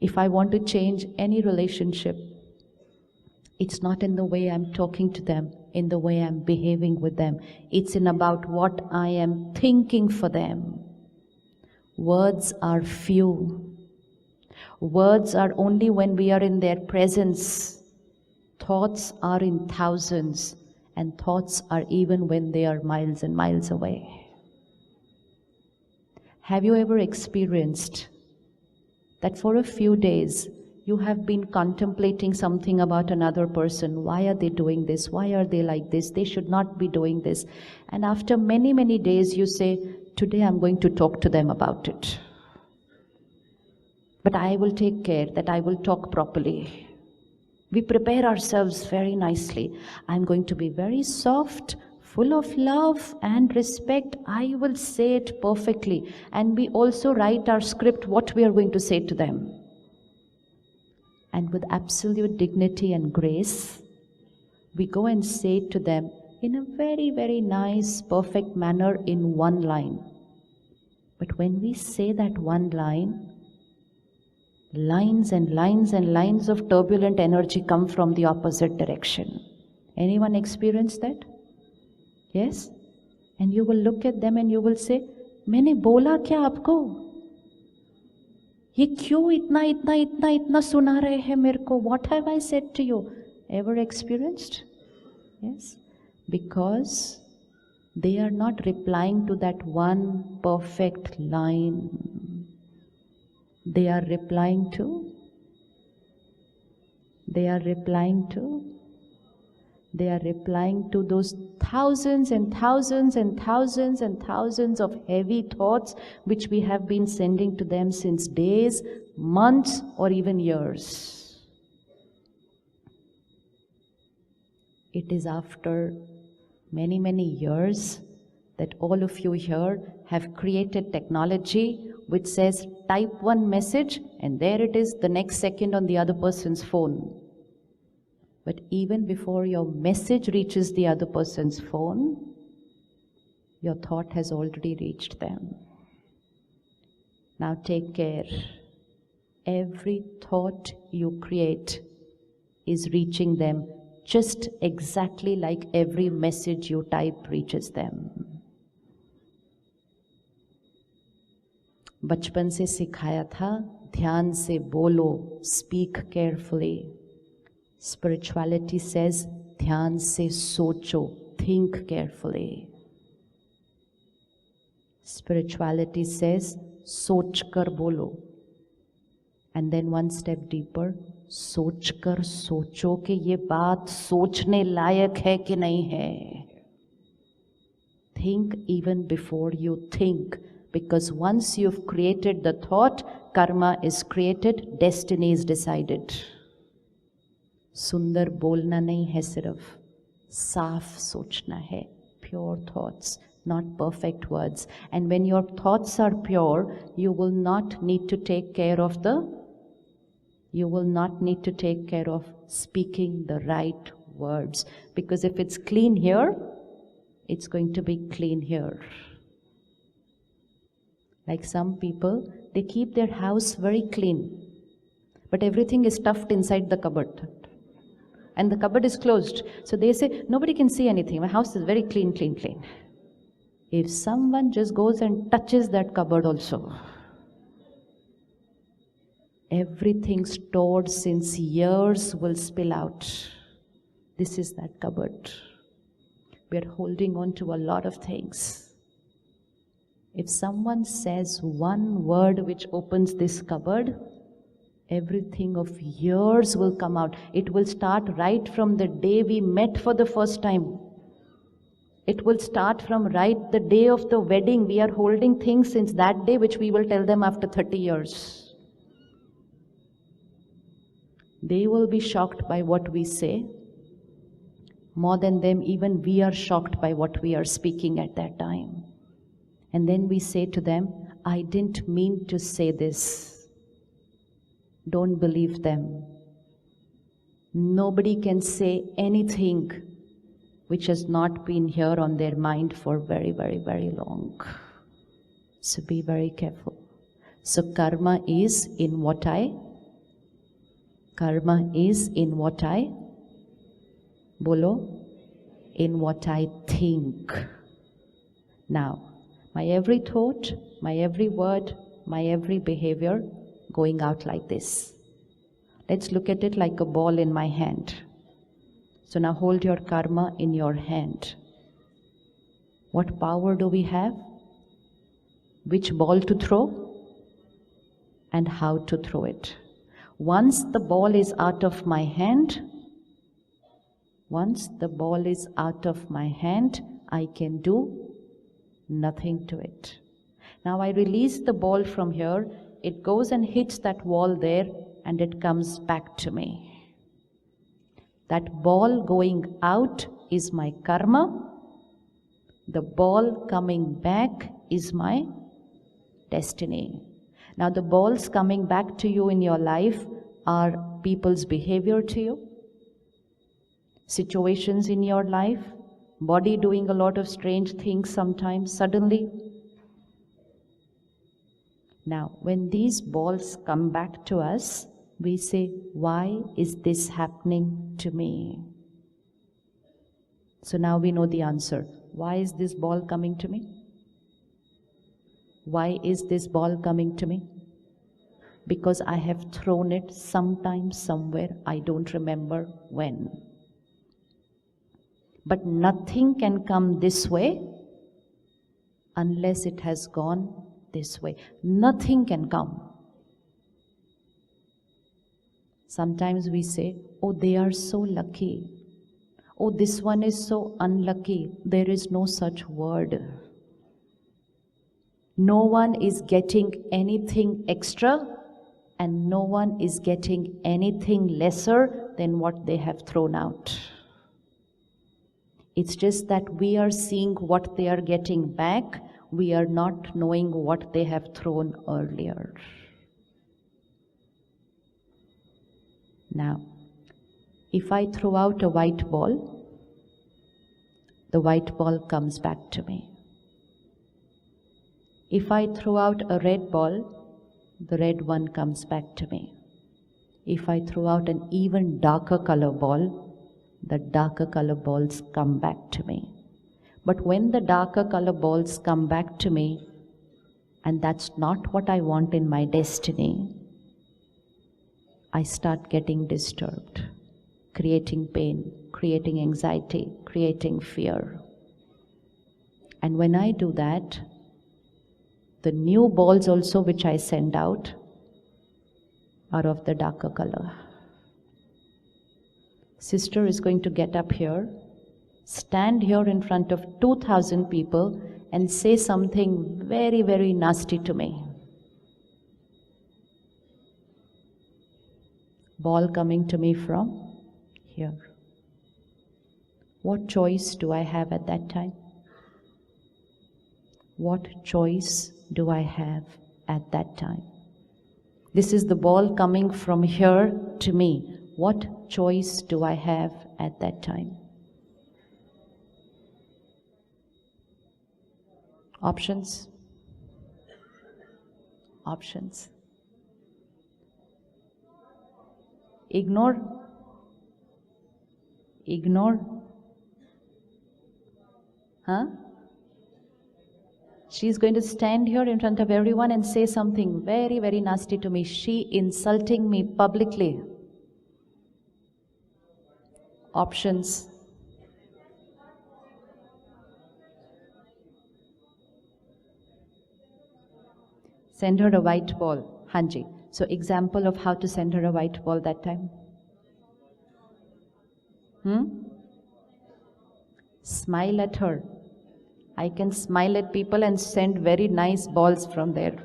If I want to change any relationship, it's not in the way I'm talking to them, in the way I'm behaving with them. It's in about what I am thinking for them. Words are few. Words are only when we are in their presence. Thoughts are in thousands, and thoughts are even when they are miles and miles away. Have you ever experienced that for a few days you have been contemplating something about another person? Why are they doing this? Why are they like this? They should not be doing this. And after many, many days you say, today I'm going to talk to them about it. But I will take care that I will talk properly. We prepare ourselves very nicely. I'm going to be very soft, full of love and respect. I will say it perfectly. And we also write our script, what we are going to say to them. And with absolute dignity and grace, we go and say it to them in a very, very nice, perfect manner in one line. But when we say that one line, lines and lines and lines of turbulent energy come from the opposite direction. Anyone experienced that? Yes? And you will look at them and you will say, मैंने बोला क्या आपको? ये क्यों इतना इतना इतना इतना सुना रहे हैं मेरे को? What have I said to you? Ever experienced? Yes? Because they are not replying to that one perfect line. They are replying to those thousands and thousands and thousands and thousands of heavy thoughts which we have been sending to them since days, months, or even years. It is after many, many years that all of you here have created technology which says type one message and there it is the next second on the other person's phone. But even before your message reaches the other person's phone, your thought has already reached them. Now take care. Every thought you create is reaching them just exactly like every message you type reaches them. बचपन से सिखाया था, ध्यान से बोलो, speak carefully. Spirituality says, ध्यान से सोचो, think carefully. Spirituality says, सोच कर बोलो. And then one step deeper, सोच कर सोचो कि ये बात सोचने लायक है कि नहीं है. Think even before you think. Because once you've created the thought, karma is created, destiny is decided. सुंदर बोलना नहीं है सिर्फ, साफ सोचना है, pure thoughts, not perfect words. And when your thoughts are pure, you will not need to take care of speaking the right words. Because if it's clean here, it's going to be clean here. Like some people, they keep their house very clean, but everything is stuffed inside the cupboard. And the cupboard is closed. So they say, nobody can see anything. My house is very clean, clean, clean. If someone just goes and touches that cupboard also, everything stored since years will spill out. This is that cupboard. We are holding on to a lot of things. If someone says one word which opens this cupboard, everything of years will come out. It will start right from the day we met for the first time. It will start from right the day of the wedding. We are holding things since that day which we will tell them after 30 years. They will be shocked by what we say. More than them, even we are shocked by what we are speaking at that time. And then we say to them, I didn't mean to say this. Don't believe them. Nobody can say anything which has not been here on their mind for very, very, very long. So be very careful. So karma is in what I Karma is in what I, bolo, in what I think. Now, my every thought, my every word, my every behavior going out like this. Let's look at it like a ball in my hand. So now hold your karma in your hand. What power do we have? Which ball to throw? And how to throw it. Once the ball is out of my hand, I can do nothing to it. Now I release the ball from here, it goes and hits that wall there, and it comes back to me. That ball going out is my karma. The ball coming back is my destiny. Now the balls coming back to you in your life are people's behavior to you, situations in your life, body doing a lot of strange things sometimes, suddenly. Now, when these balls come back to us, we say, why is this happening to me? So now we know the answer. Why is this ball coming to me? Why is this ball coming to me? Because I have thrown it sometime, somewhere, I don't remember when. But nothing can come this way unless it has gone this way. Nothing can come. Sometimes we say, oh, they are so lucky. Oh, this one is so unlucky. There is no such word. No one is getting anything extra, and no one is getting anything lesser than what they have thrown out. It's just that we are seeing what they are getting back. We are not knowing what they have thrown earlier. Now, if I throw out a white ball, the white ball comes back to me. If I throw out a red ball, the red one comes back to me. If I throw out an even darker color ball, the darker color balls come back to me. But when the darker color balls come back to me, and that's not what I want in my destiny, I start getting disturbed, creating pain, creating anxiety, creating fear. And when I do that, the new balls also which I send out are of the darker color. Sister is going to get up here, stand here in front of 2,000 people and say something very, very nasty to me. Ball coming to me from here. What choice do I have at that time? What choice do I have at that time? This is the ball coming from here to me. What choice do I have at that time? Options? Options. Ignore? Ignore? Huh? She's going to stand here in front of everyone and say something very, very nasty to me. She insulting me publicly. Options. Send her a white ball. Hanji. So example of how to send her a white ball that time. Smile at her. I can smile at people and send very nice balls from there.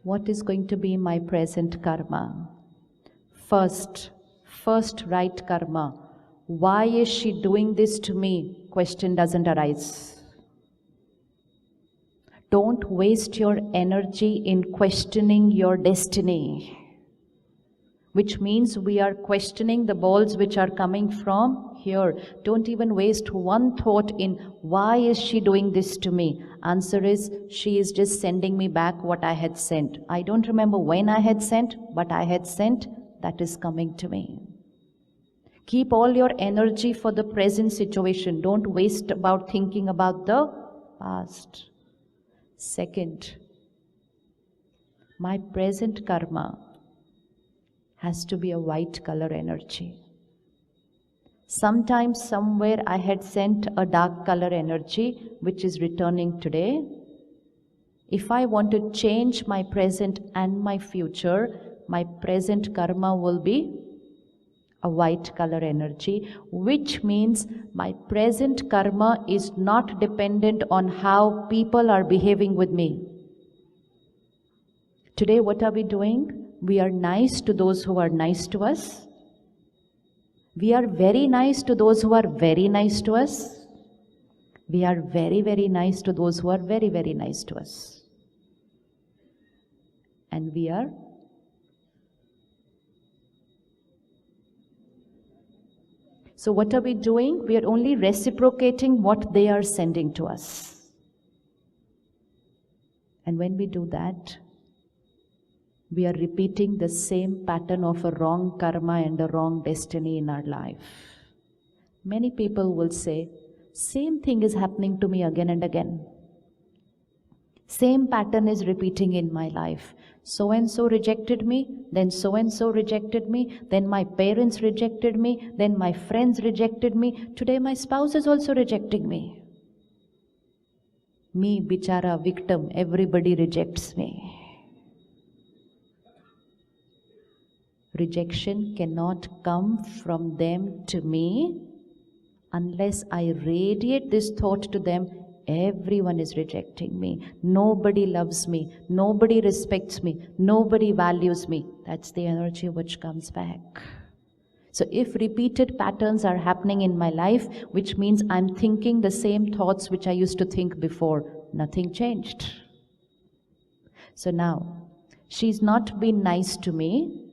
What is going to be my present karma? First right karma. Why is she doing this to me? Question doesn't arise. Don't waste your energy in questioning your destiny. which means we are questioning the balls which are coming from here. Don't even waste one thought in why is she doing this to me. Answer is, she is just sending me back what I had sent. I don't remember when I had sent, but I had sent, that is coming to me. Keep all your energy for the present situation. Don't waste about thinking about the past. Second, my present karma has to be a white color energy. Sometimes, somewhere I had sent a dark color energy which is returning today. If I want to change my present and my future, my present karma will be a white color energy, which means my present karma is not dependent on how people are behaving with me. Today, what are we doing? We are nice to those who are nice to us. We are very nice to those who are very nice to us. We are very, very nice to those who are very, very nice to us. And we are so what are we doing? We are only reciprocating what they are sending to us. And when we do that, we are repeating the same pattern of a wrong karma and a wrong destiny in our life. Many people will say, same thing is happening to me again and again. Same pattern is repeating in my life. So and so rejected me, then so and so rejected me, then my parents rejected me, then my friends rejected me. Today my spouse is also rejecting me. Me, bichara, victim, everybody rejects me. Rejection cannot come from them to me unless I radiate this thought to them. Everyone is rejecting me. Nobody loves me. Nobody respects me. Nobody values me. That's the energy which comes back. So if repeated patterns are happening in my life, which means I'm thinking the same thoughts which I used to think before, nothing changed. So now, she's not been nice to me,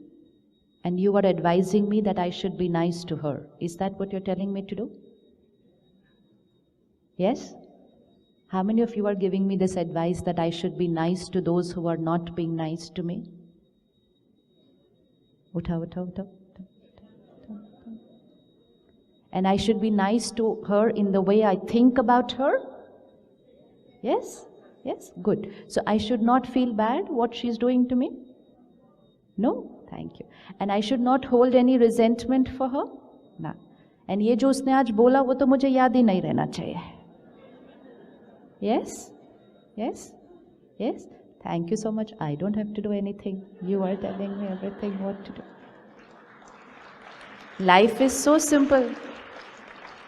and you are advising me that I should be nice to her. Is that what you're telling me to do? Yes? How many of you are giving me this advice that I should be nice to those who are not being nice to me? Utha, utha, utha, utha, utha. And I should be nice to her in the way I think about her? Yes? Yes? Good. So I should not feel bad what she's doing to me? No? Thank you. And I should not hold any resentment for her? No. And ये जो उसने आज बोला वो तो मुझे याद ही नहीं रहना चाहिए. Yes? Yes? Yes? Thank you so much. I don't have to do anything. You are telling me everything what to do. Life is so simple.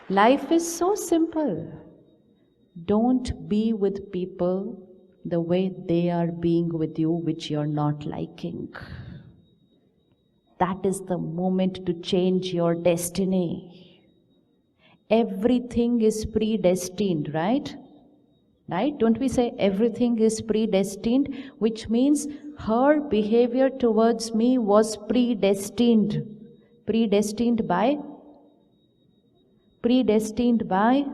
Life is so simple. Don't be with people the way they are being with you, which you're not liking. That is the moment to change your destiny. Everything is predestined, right? Right? Don't we say everything is predestined? Which means her behavior towards me was predestined. Predestined by? Predestined by?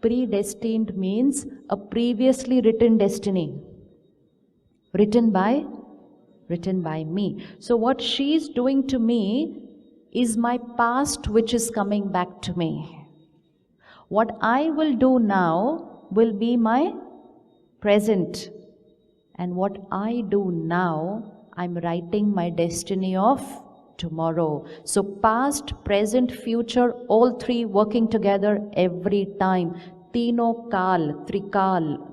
Predestined means a previously written destiny. Written by? Written by me. So what she's doing to me is my past which is coming back to me. What I will do now will be my present. And what I do now, I'm writing my destiny of tomorrow. So past, present, future, all three working together every time. Tino kal, trikal.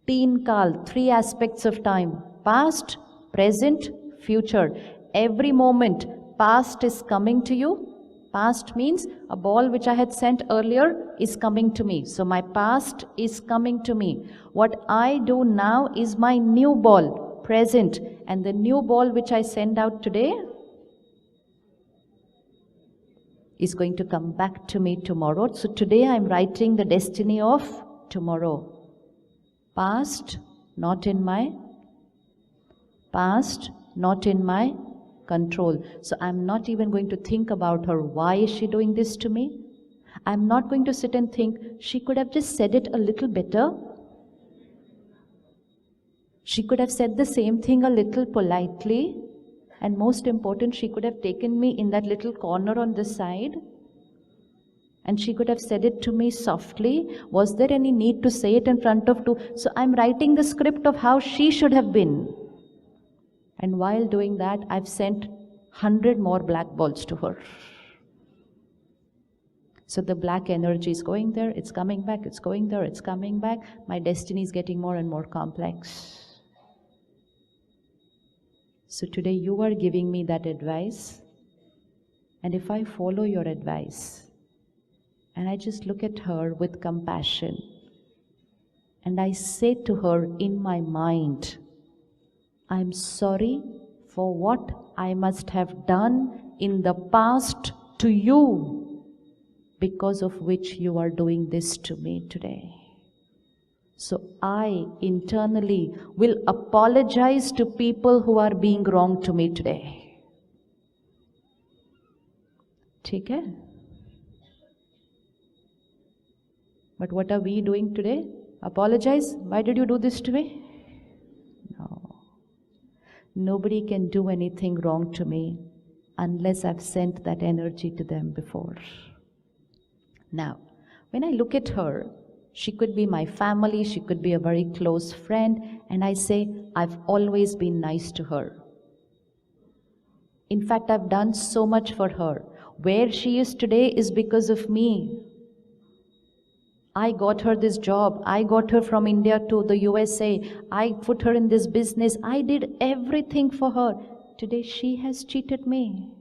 Teen kal, three aspects of time. Past, present, future. Every moment, past is coming to you. Past means a ball which I had sent earlier is coming to me. So my past is coming to me. What I do now is my new ball, present. And the new ball which I send out today is going to come back to me tomorrow. So today I'm writing the destiny of tomorrow. Past, not in my Past, not in my control. So I'm not even going to think about her. Why is she doing this to me? I'm not going to sit and think, she could have just said it a little better. She could have said the same thing a little politely. And most important, she could have taken me in that little corner on the side. And she could have said it to me softly. Was there any need to say it in front of two? So I'm writing the script of how she should have been. And while doing that, I've sent 100 more black balls to her. So the black energy is going there, it's coming back, it's going there, it's coming back. My destiny is getting more and more complex. So today you are giving me that advice. And if I follow your advice, and I just look at her with compassion, and I say to her in my mind, I'm sorry for what I must have done in the past to you, because of which you are doing this to me today. So I internally will apologize to people who are being wrong to me today. ठीक है? But what are we doing today? Apologize? Why did you do this to me? No. Nobody can do anything wrong to me unless I've sent that energy to them before. Now, when I look at her, she could be my family, she could be a very close friend, and I say, I've always been nice to her. In fact, I've done so much for her. Where she is today is because of me. I got her this job. I got her from India to the USA. I put her in this business. I did everything for her. Today she has cheated me.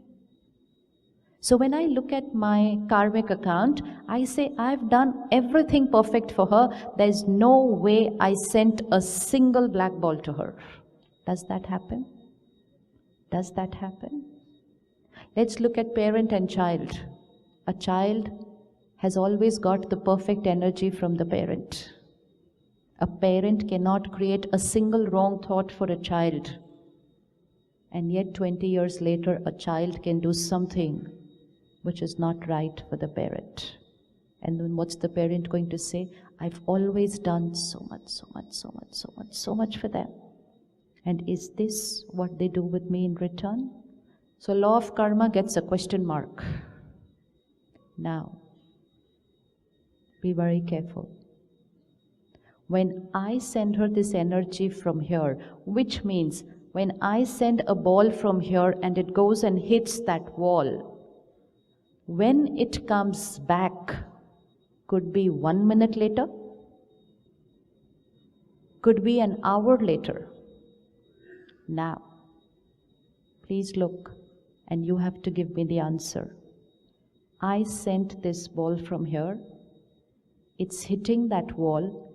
So when I look at my karmic account, I say I've done everything perfect for her. There's no way I sent a single black ball to her. Does that happen? Does that happen? Let's look at parent and child. A child has always got the perfect energy from the parent. A parent cannot create a single wrong thought for a child. And yet 20 years later, a child can do something which is not right for the parent. And then what's the parent going to say? I've always done so much for them. And is this what they do with me in return? So law of karma gets a question mark. Now, be very careful. When I send her this energy from here, which means when I send a ball from here and it goes and hits that wall, when it comes back, could be 1 minute later, could be an hour later. Now, please look, and you have to give me the answer. I sent this ball from here. It's hitting that wall.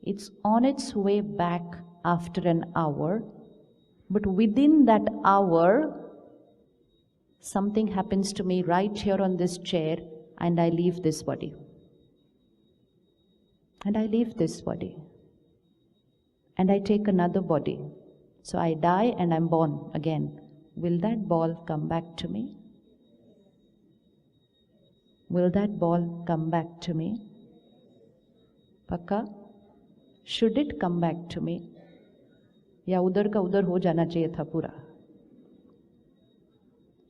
It's on its way back after an hour. But within that hour, something happens to me right here on this chair, and I leave this body. And I leave this body. And I take another body. So I die and I'm born again. Will that ball come back to me? Will that ball come back to me? Pakka? Should it come back to me? या उधर का उधर हो जाना चाहिए था पूरा?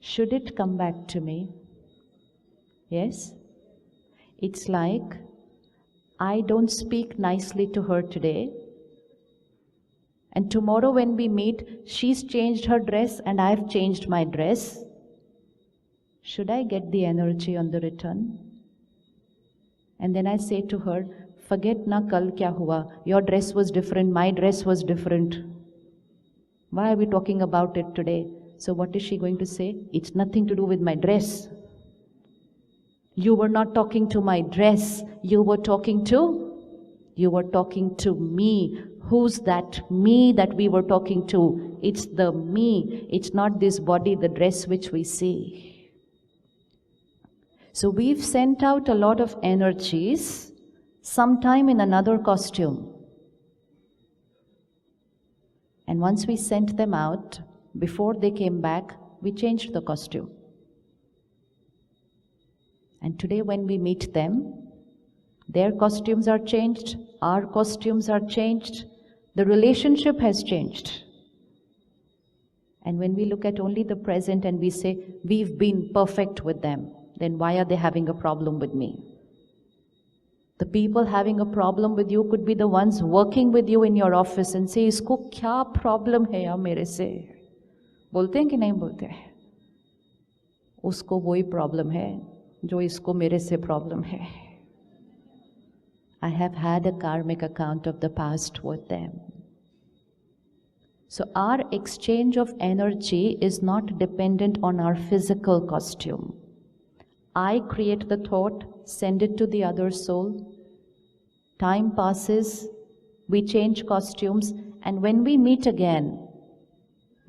Should it come back to me? Yes? It's like I don't speak nicely to her today, and tomorrow when we meet, she's changed her dress and I've changed my dress. Should I get the energy on the return? And then I say to her, forget na kal kya hua. Your dress was different, my dress was different. Why are we talking about it today? So what is she going to say? It's nothing to do with my dress. You were not talking to my dress. You were talking to me. Who's that me that we were talking to? It's the me. It's not this body, the dress which we see. So we've sent out a lot of energies, sometime in another costume. And once we sent them out, before they came back, we changed the costume. And today when we meet them, their costumes are changed, our costumes are changed, the relationship has changed. And when we look at only the present and we say, we've been perfect with them, then why are they having a problem with me? The people having a problem with you could be the ones working with you in your office and say, isko kya problem hai ya mere se? बोलते हैं कि नहीं बोलते हैं? उसको वही problem है जो इसको मेरे से प्रॉब्लम है. I have had a karmic account of the past with them. So our exchange of energy is not dependent on our physical costume. I create the thought, send it to the other soul. Time passes, we change costumes, and when we meet again,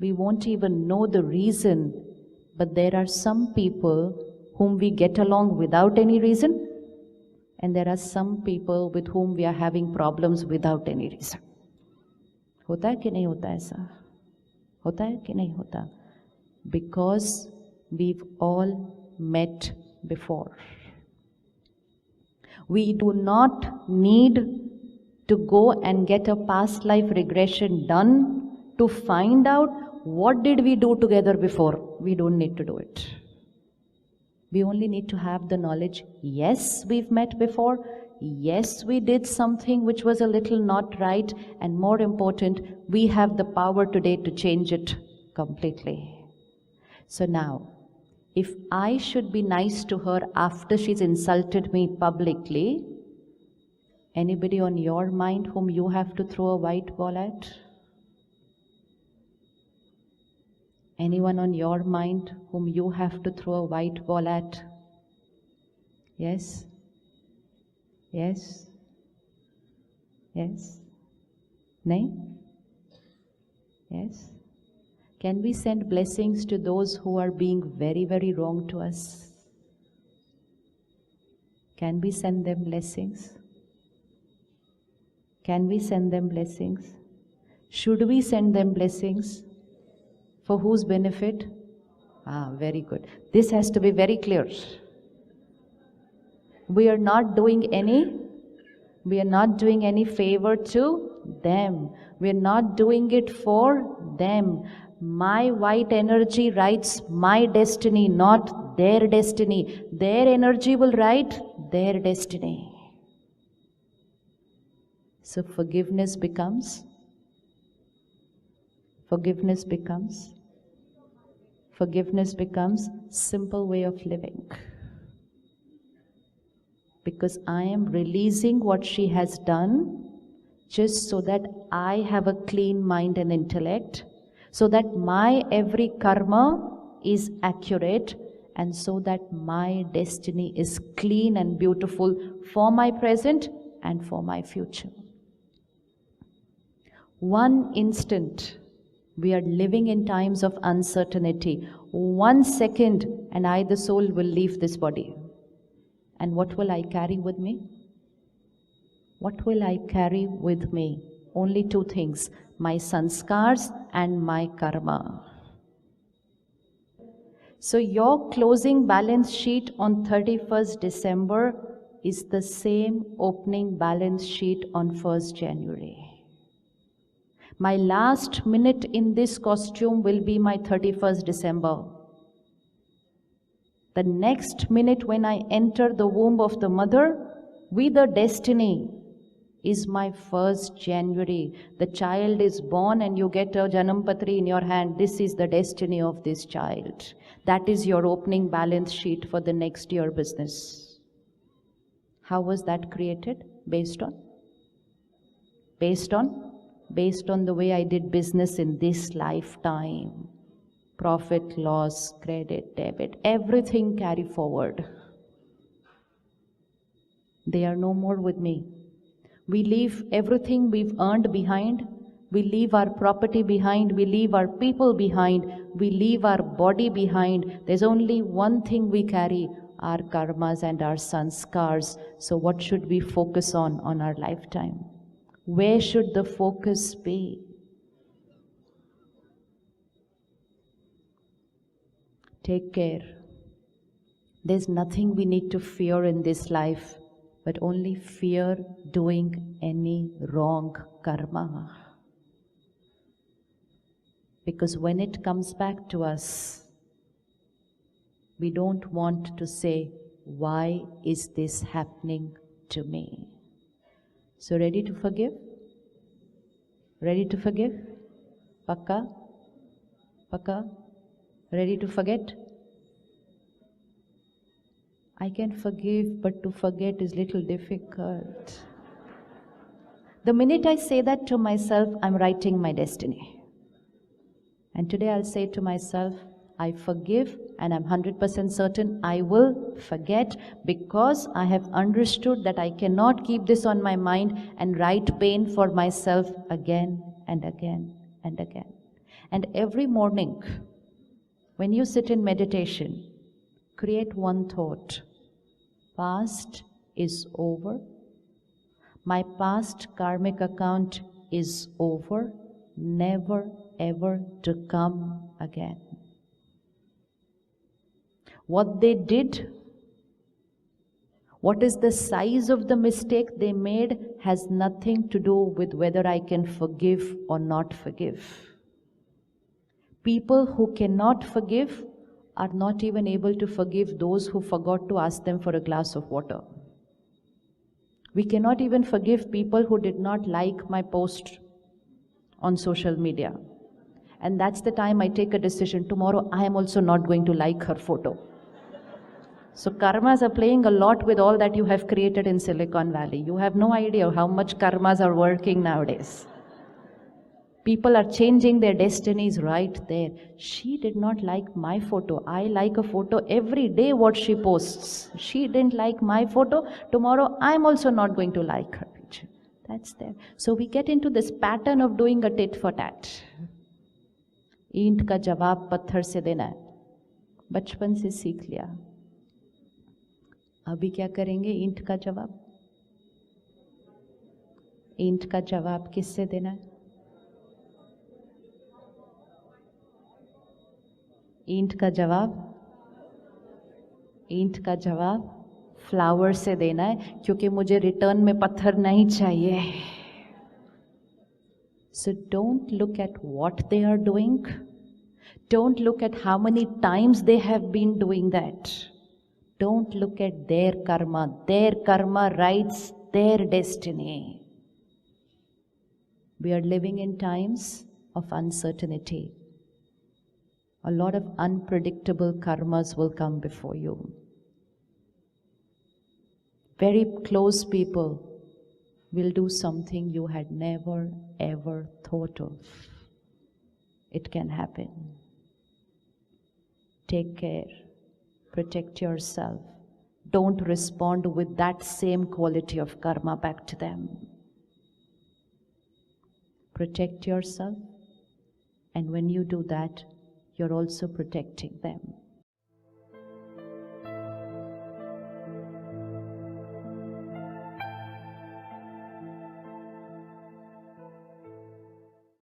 we won't even know the reason, but there are some people whom we get along without any reason, and there are some people with whom we are having problems without any reason. होता है कि नहीं होता ऐसा? होता है कि नहीं होता? Because we've all met before. We do not need to go and get a past life regression done to find out what did we do together before. We don't need to do it. We only need to have the knowledge, yes, we've met before, yes, we did something which was a little not right, and more important, we have the power today to change it completely. So now, if I should be nice to her after she's insulted me publicly, anybody on your mind whom you have to throw a white ball at? Anyone on your mind whom you have to throw a white ball at? Yes? Yes? Yes? Nahin? Yes? Can we send blessings to those who are being very, very wrong to us? Can we send them blessings? Can we send them blessings? Should we send them blessings? For whose benefit? Very good. This has to be very clear. We are not doing any favor to them. We are not doing it for them. My white energy writes my destiny, not their destiny. Their energy will write their destiny. So forgiveness becomes simple way of living. Because I am releasing what she has done just so that I have a clean mind and intellect, so that my every karma is accurate, and so that my destiny is clean and beautiful for my present and for my future. One instant, we are living in times of uncertainty. 1 second and I, the soul, will leave this body. And what will I carry with me? What will I carry with me? Only two things, my sanskars and my karma. So your closing balance sheet on 31st December is the same opening balance sheet on 1st January. My last minute in this costume will be my 31st December. The next minute when I enter the womb of the mother with a destiny is my 1st January. The child is born and you get a Janampatri in your hand. This is the destiny of this child. That is your opening balance sheet for the next year business. How was that created? Based on the way I did business in this lifetime. Profit, loss, credit, debit, everything carry forward. They are no more with me. We leave everything we've earned behind. We leave our property behind. We leave our people behind. We leave our body behind. There's only one thing we carry, our karmas and our sanskars. So what should we focus on our lifetime? Where should the focus be? Take care. There's nothing we need to fear in this life, but only fear doing any wrong karma. Because when it comes back to us, we don't want to say, why is this happening to me? So ready to forgive? Ready to forgive? Pakka? Pakka? Ready to forget? I can forgive, but to forget is little difficult. The minute I say that to myself, I'm writing my destiny. And today I'll say to myself, I forgive, and I'm 100% certain I will forget, because I have understood that I cannot keep this on my mind and write pain for myself again and again and again. And every morning, when you sit in meditation, create one thought. Past is over. My past karmic account is over, never ever to come again. What they did, what is the size of the mistake they made, has nothing to do with whether I can forgive or not forgive. People who cannot forgive are not even able to forgive those who forgot to ask them for a glass of water. We cannot even forgive people who did not like my post on social media. And that's the time I take a decision. Tomorrow I am also not going to like her photo. So karmas are playing a lot with all that you have created in Silicon Valley. You have no idea how much karmas are working nowadays. People are changing their destinies right there. She did not like my photo. I like a photo every day what she posts. She didn't like my photo. Tomorrow I'm also not going to like her picture. That's there. So we get into this pattern of doing a tit for tat. ईंट का जवाब पत्थर से देना है, बचपन से सीख लिया. अभी क्या करेंगे? ईंट का जवाब. ईंट का जवाब किससे देना है? ईंट का जवाब फ्लावर से देना है, क्योंकि मुझे रिटर्न में पत्थर नहीं चाहिए. So don't look at what they are doing. Don't look at how many times they have been doing that. Don't look at their karma. Their karma writes their destiny. We are living in times of uncertainty. A lot of unpredictable karmas will come before you. Very close people will do something you had never ever thought of. It can happen. Take care. Protect yourself. Don't respond with that same quality of karma back to them. Protect yourself, and when you do that, you're also protecting them.